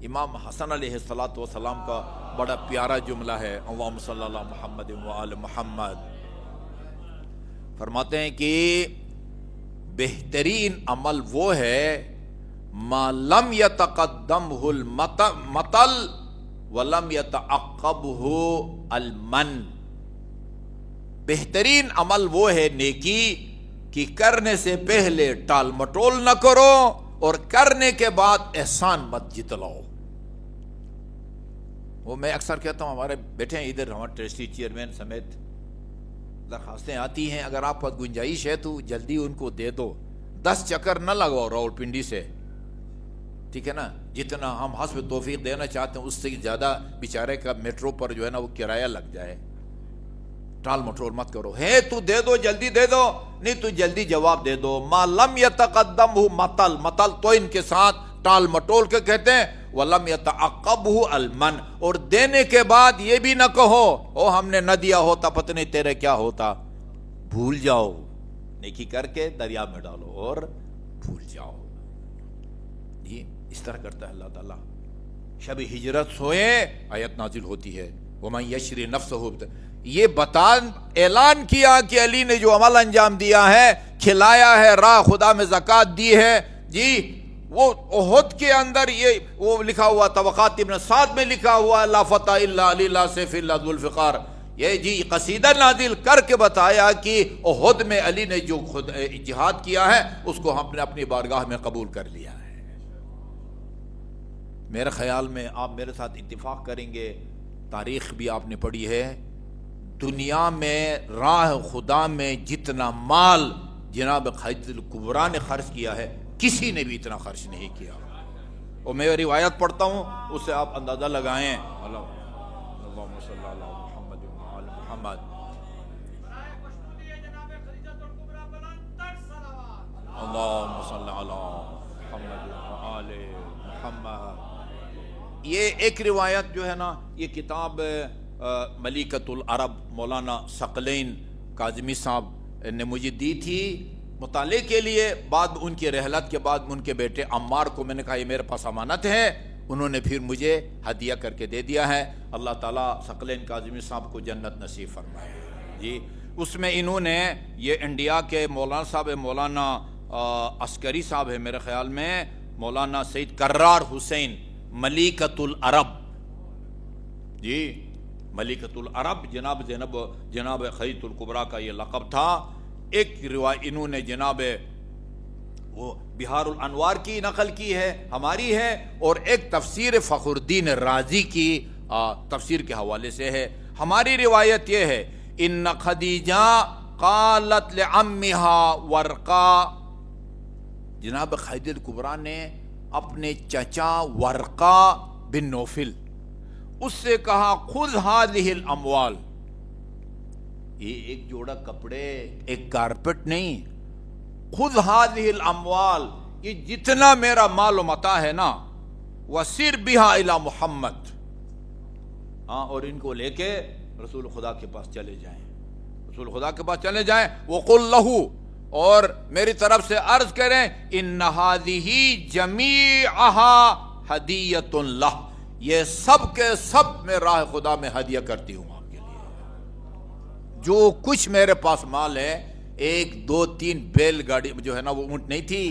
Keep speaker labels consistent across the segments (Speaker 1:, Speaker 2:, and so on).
Speaker 1: امام حسن علیہ السلام کا بڑا پیارا جملہ ہے، اللہم صلی اللہ محمد و آل محمد، فرماتے ہیں کہ بہترین عمل وہ ہے ما لم یتقدمہ المطل ولم یتعقبہ المن۔ بہترین عمل وہ ہے نیکی کہ کرنے سے پہلے ٹال مٹول نہ کرو اور کرنے کے بعد احسان مت جتلاؤ۔ وہ میں اکثر کہتا ہوں، ہمارے بیٹھے ہیں ادھر ہمارے ٹرسٹی چیئرمین سمیت، درخواستیں آتی ہیں، اگر آپ پر گنجائش ہے تو جلدی ان کو دے دو، 10 چکر نہ لگاؤ راول پنڈی سے، ٹھیک ہے نا؟ جتنا ہم حسب توفیق دینا چاہتے ہیں اس سے زیادہ بیچارے کا میٹرو پر جو ہے نا وہ کرایہ لگ جائے۔ ٹال مٹول مت کرو، ہے تو دے دو، جلدی دے دو، نہیں تو جلدی جواب دے دو۔ ما لم یتقدمہ مطل، مطل تو ان کے ساتھ ٹال مٹول کے کہتے ہیں، ولم یتعقبہ المن، اور دینے کے بعد یہ بھی نہ کہو او ہم نے نہ دیا ہوتا پتہ نہیں تیرے کیا ہوتا، بھول جاؤ، نیکی کر کے دریا میں ڈالو اور بھول جاؤ۔ یہ اس طرح کرتا ہے اللہ تعالیٰ۔ شب ہجرت سوئے آیت نازل ہوتی ہے، وَمَن يَشْرِ نَفْسَهُ، یہ اعلان کیا کہ علی نے جو عمل انجام دیا ہے، کھلایا ہے، راہ خدا میں زکوٰۃ دی ہے، جی وہ احد کے اندر یہ وہ لکھا ہوا، طبقات ابن سعد میں لکھا ہوا، لا فتح الا علی لا سیف الا ذو الفقار، یہ جی قصیدہ نازل کر کے بتایا کہ احد میں علی نے جو خود جہاد کیا ہے اس کو ہم نے اپنی بارگاہ میں قبول کر لیا ہے۔ میرے خیال میں آپ میرے ساتھ اتفاق کریں گے، تاریخ بھی آپ نے پڑھی ہے، دنیا میں راہ خدا میں جتنا مال جناب خدیجہ الکبریٰ نے خرچ کیا ہے کسی نے بھی اتنا خرچ نہیں کیا۔ اور میں روایت پڑھتا ہوں، اس سے آپ اندازہ لگائیں۔ اللہم صلی اللہ محمد و آل محمد، اللہم صلی اللہ محمد و آل محمد۔ یہ ایک روایت جو ہے نا، یہ کتاب ملیکۃ العرب مولانا ثقلین کاظمی صاحب نے مجھے دی تھی مطالعے کے لیے، بعد ان کی رحلت کے بعد ان کے بیٹے عمار کو میں نے کہا یہ میرے پاس امانت ہے، انہوں نے پھر مجھے ہدیہ کر کے دے دیا ہے۔ اللہ تعالیٰ ثقلین کاظمی صاحب کو جنت نصیب فرمائے جی۔ اس میں انہوں نے یہ انڈیا کے مولانا صاحب، مولانا عسکری صاحب ہے میرے خیال میں، مولانا سید کرار حسین ملیکۃ العرب جی، ملیکۃ العرب، جناب خدیجہ الکبریٰ کا یہ لقب تھا۔ ایک روایت انہوں نے جناب وہ بہار الانوار کی نقل کی ہے، ہماری ہے، اور ایک تفسیر فخر الدین رازی کی تفسیر کے حوالے سے ہے۔ ہماری روایت یہ ہے، ان خدیجہ قالت لعمہا ورقا، جناب خدیجہ الکبریٰ نے اپنے چچا ورقا بن نوفل اس سے کہا خذ هذه الاموال، یہ ایک جوڑا کپڑے، ایک کارپٹ نہیں، خذ هذه الاموال، یہ جتنا میرا مال و متاع ہے نا، وسر بها الى محمد، ہاں، اور ان کو لے کے رسول خدا کے پاس چلے جائیں، رسول خدا کے پاس چلے جائیں، وقل له، اور میری طرف سے عرض کریں، ان هذه جميعها ہدیۃ لہ، یہ سب کے سب میں راہ خدا میں ہدیہ کرتی ہوں آپ کے لیے۔ جو کچھ میرے پاس مال ہے، 1 2 3 بیل گاڑی جو ہے نا وہ اونٹ نہیں تھی،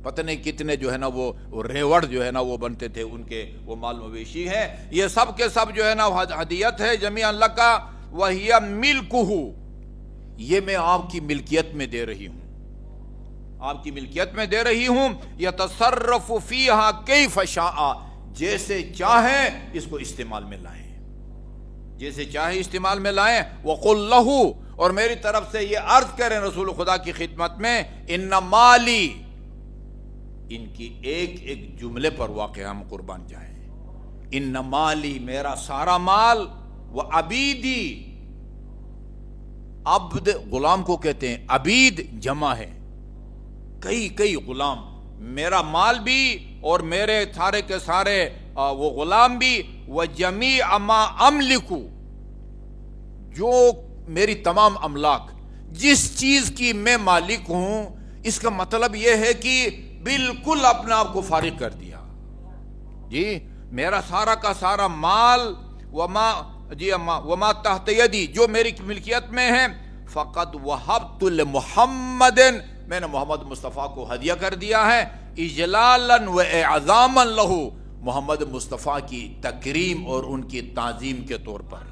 Speaker 1: پتہ نہیں کتنے جو ہے نا وہ ریوڑ جو ہے نا وہ بنتے تھے ان کے، وہ مال مویشی ہے، یہ سب کے سب جو ہے نا ہدیت ہے، جمیعا لکا وہی ملکہ، یہ میں آپ کی ملکیت میں دے رہی ہوں، آپ کی ملکیت میں دے رہی ہوں، یتصرف فیہا کیف شاء، جیسے چاہیں اس کو استعمال میں لائیں، جیسے چاہیں استعمال میں لائیں، وقل لہ، اور میری طرف سے یہ عرض کریں رسول خدا کی خدمت میں، ان مالی، ان کی ایک ایک جملے پر واقعہ ہم قربان جائیں، ان مالی، میرا سارا مال، و عبیدی، عبد غلام کو کہتے ہیں، عبید جمع ہے، کئی غلام، میرا مال بھی اور میرے سارے کے سارے وہ غلام بھی، وجمیع ما املکو، جو میری تمام املاک، جس چیز کی میں مالک ہوں، اس کا مطلب یہ ہے کہ بالکل اپنے آپ کو فارغ کر دیا، جی میرا سارا کا سارا مال وما تحت یدی جو میری ملکیت میں ہے فقط وہبت لمحمد میں نے محمد مصطفیٰ کو ہدیہ کر دیا ہے اجلالا و اعظاما لہ محمد مصطفیٰ کی تکریم اور ان کی تعظیم کے طور پر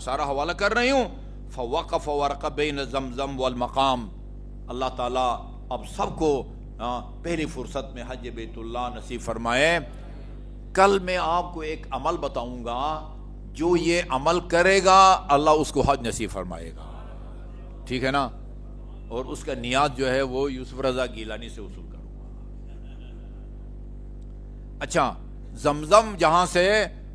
Speaker 1: سارا حوالہ کر رہی ہوں. فوقف ورقہ بین زمزم والمقام. اللہ تعالیٰ اب سب کو پہلی فرصت میں حج بیت اللہ نصیب فرمائے. کل میں آپ کو ایک عمل بتاؤں گا جو یہ عمل کرے گا اللہ اس کو حج نصیب فرمائے گا, ٹھیک ہے نا, اور اس کا نیاز جو ہے وہ یوسف رضا گیلانی سے وصول کروں گا. اچھا زمزم جہاں سے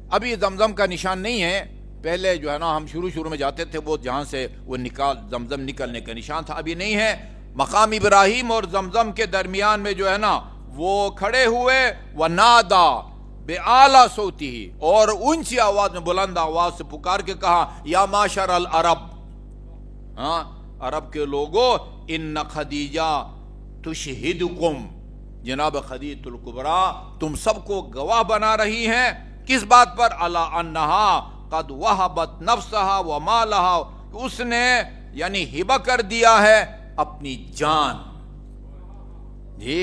Speaker 1: ابھی زمزم کا نشان نہیں ہے, پہلے جو ہے نا ہم شروع میں جاتے تھے وہ جہاں سے وہ زمزم نکلنے کا نشان تھا, ابھی نہیں ہے. مقام ابراہیم اور زمزم کے درمیان میں جو ہے نا وہ کھڑے ہوئے ونادا بِأَعْلَى صَوْتِهِ اور اونچی آواز میں بلند آواز سے پکار کے کہا یا معشر العرب, عرب کے لوگوں ان خدیجہ تشہدکم جناب خدیجہ الکبریٰ تم سب کو گواہ بنا رہی ہیں کس بات پر علی انہا قد وہبت نفسہا ومالہا اس نے یعنی ہبہ کر دیا ہے اپنی جان, جی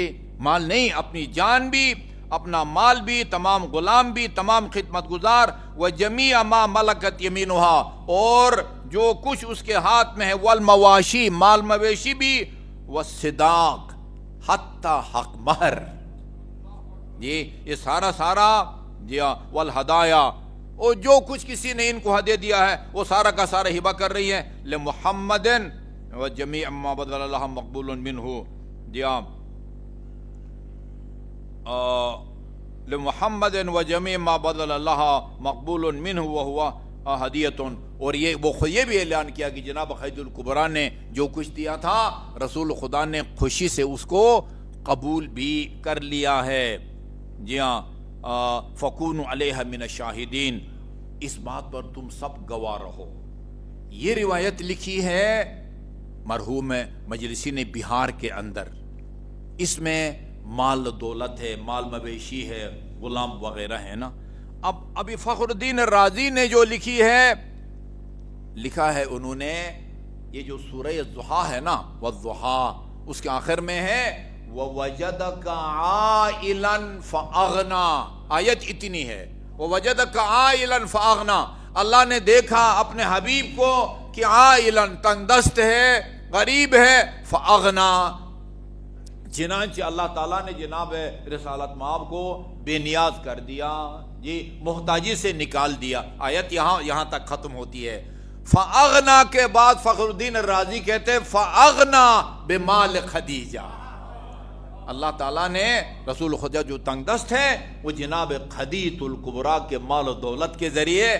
Speaker 1: مال نہیں اپنی جان بھی اپنا مال بھی تمام غلام بھی تمام خدمت گزار وجمیع ما ملکت یمینہا اور جو کچھ اس کے ہاتھ میں ہے والمواشی مال مویشی بھی والصداق حتی حق مہر, جی یہ سارا جی والہدایا اور جو کچھ کسی نے ان کو ہدیہ دیا ہے وہ سارا کا سارا ہبہ کر رہی ہے لمحمد وجمیع ما بدل اللہ مقبول منہ, جی لمحمد وجمیع ما بدل اللہ مقبول منہ وہو ہدیۃ. اور یہ بھی اعلان کیا کہ جناب خدیجہ الکبریٰ نے جو کچھ دیا تھا رسول خدا نے خوشی سے اس کو قبول بھی کر لیا ہے. جی ہاں فکونوا علیہ من الشاہدین اس بات پر تم سب گواہ رہو. یہ روایت لکھی ہے مرحوم مجلسی نے بہار کے اندر. اس میں مال دولت ہے, مال مویشی ہے, غلام وغیرہ ہے نا. اب ابھی فخر الدین رازی نے جو لکھی ہے لکھا ہے انہوں نے یہ جو سورہ الضحیٰ ہے نا والضحیٰ اس کے آخر میں ہے وَوَجَدَكَ عَائِلًا فَأَغْنَا, آیت اتنی ہے وَوَجَدَكَ عَائِلًا فَأَغْنَا. اللہ نے دیکھا اپنے حبیب کو کہ عائلاً تنگ دست ہے غریب ہے فَأَغْنَا چنانچہ اللہ تعالیٰ نے جناب رسالت مآب کو بے نیاز کر دیا, جی محتاجی سے نکال دیا. آیت یہاں تک ختم ہوتی ہے. فَأَغْنَا کے بعد فخر الدین الرازی کہتے ہیں فَأَغْنَا بِمَالِ خدیجہ. اللہ تعالیٰ نے رسول خدا جو تنگ دست ہے وہ جناب خدیجہ الکبریٰ کے مال و دولت کے ذریعے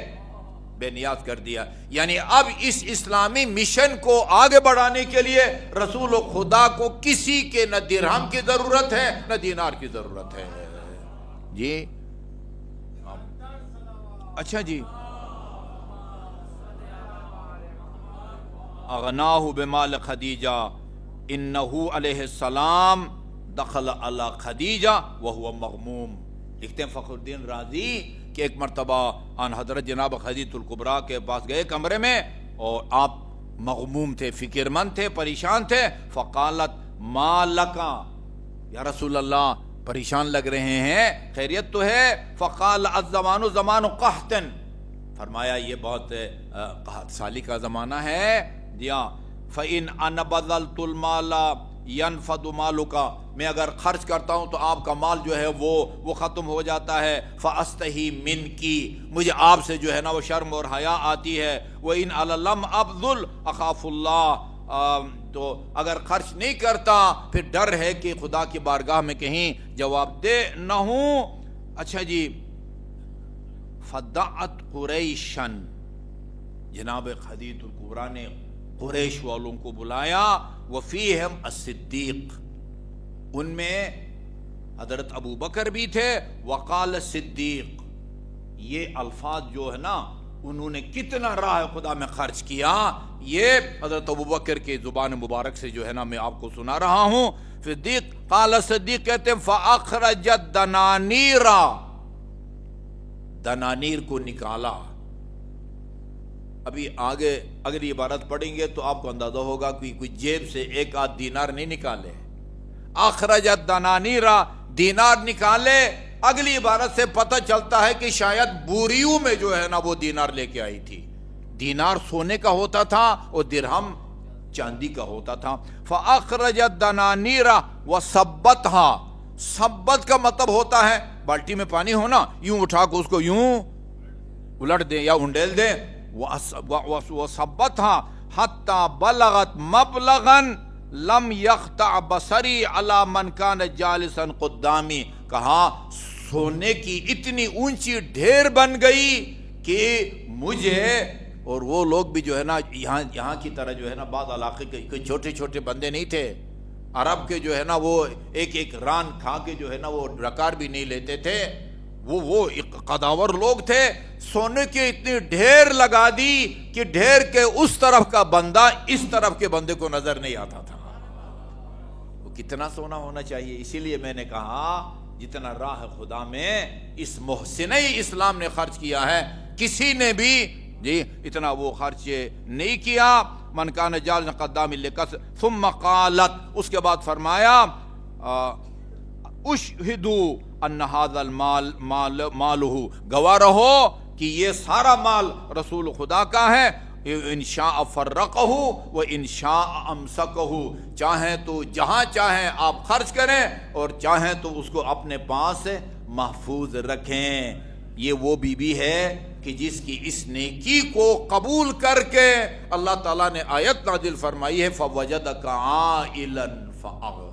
Speaker 1: بے نیاز کر دیا. یعنی اب اس اسلامی مشن کو آگے بڑھانے کے لیے رسول خدا کو کسی کے نہ درہم کی ضرورت ہے نہ دینار کی ضرورت ہے. جی اچھا جی اغناہ بمال خدیجہ انہو علیہ السلام دخل علی خدیجہ وہو مغموم. لکھتے ہیں فخر الدین رازی کہ ایک مرتبہ آن حضرت جناب خدیجہ الکبریٰ کے پاس گئے کمرے میں اور آپ مغموم تھے, فکر مند تھے, پریشان تھے. فقالت ما لکا یا رسول اللہ پریشان لگ رہے ہیں, خیریت تو ہے؟ فقال الزمان زمان قحط, فرمایا یہ بہت قحط سالی کا زمانہ ہے. دیا فَإِنْ أَنَا بَذَلْتُ الْمَالَ يَنْفَدُ مَالُكَ میں اگر خرچ کرتا ہوں تو آپ کا مال جو ہے وہ ختم ہو جاتا ہے. فَأَسْتَحِي مِنْكِ مجھے آپ سے جو ہے نا وہ شرم اور حیا آتی ہے. وَإِنْ عَلَى لَمْ أَبْذُلْ أَخَافُ اللَّهِ تو اگر خرچ نہیں کرتا پھر ڈر ہے کہ خدا کی بارگاہ میں کہیں جواب دے نہ ہوں. اچھا جی فَدَعَتْ قُرَيْشًا جناب خدیجہ الکبریٰ نے قریش والوں کو بلایا. وفیہم الصدیق ان میں حضرت ابو بکر بھی تھے. وقال صدیق یہ الفاظ جو ہے نا انہوں نے کتنا راہ خدا میں خرچ کیا یہ حضرت ابو بکر کی زبان مبارک سے جو ہے نا میں آپ کو سنا رہا ہوں. صدیق قال صدیق کہتے ہیں فاخرجت دنانیرا دنانیر کو نکالا. ابھی آگے اگلی عبارت پڑھیں گے تو آپ کو اندازہ ہوگا کہ کوئی جیب سے ایک آدھ دینار نہیں نکالے. اخرجت دنانیرا، دینار نکالے. اگلی عبارت سے پتہ چلتا ہے کہ شاید بوریوں میں جو ہے نا وہ دینار لے کے آئی تھی. دینار سونے کا ہوتا تھا اور درہم چاندی کا ہوتا تھا. فاخرجت دنانیرا وثبتها، ثبت کا مطلب ہوتا ہے بالٹی میں پانی ہونا، یوں اٹھا کے اس کو یوں الٹ دیں یا انڈیل دیں. وثبتها حتى بلغت مبلغا لم يقطع بصري على من كان جالسا قدامي. کہا سونے کی اتنی اونچی ڈھیر بن گئی کہ مجھے، اور وہ لوگ بھی جو ہے نا یہاں کی طرح جو ہے نا بعض علاقے کے چھوٹے چھوٹے بندے نہیں تھے. عرب کے جو ہے نا وہ ایک ایک ران کھا کے جو ہے نا وہ رکار بھی نہیں لیتے تھے. وہ قداور لوگ تھے. سونے کی اتنی ڈھیر لگا دی کہ ڈھیر کے اس طرف کا بندہ اس طرف کے بندے کو نظر نہیں آتا تھا. وہ کتنا سونا ہونا چاہیے. اسی لیے میں نے کہا جتنا راہ خدا میں اس محسن اسلام نے خرچ کیا ہے کسی نے بھی جی اتنا وہ خرچ نہیں کیا. من کان جالسا قدام لکس ثم قالت، اس کے بعد فرمایا اشہدوا ان ھذا المال مالہ، گواہ رہو کہ یہ سارا مال رسول خدا کا ہے. ان شاء فرقہ و ان شاء امسکہ، چاہیں تو جہاں چاہیں آپ خرچ کریں اور چاہیں تو اس کو اپنے پاس محفوظ رکھیں. یہ وہ بی بی ہے کہ جس کی اس نیکی کو قبول کر کے اللہ تعالیٰ نے آیت نازل فرمائی ہے فوجدک عائلا فاغنی.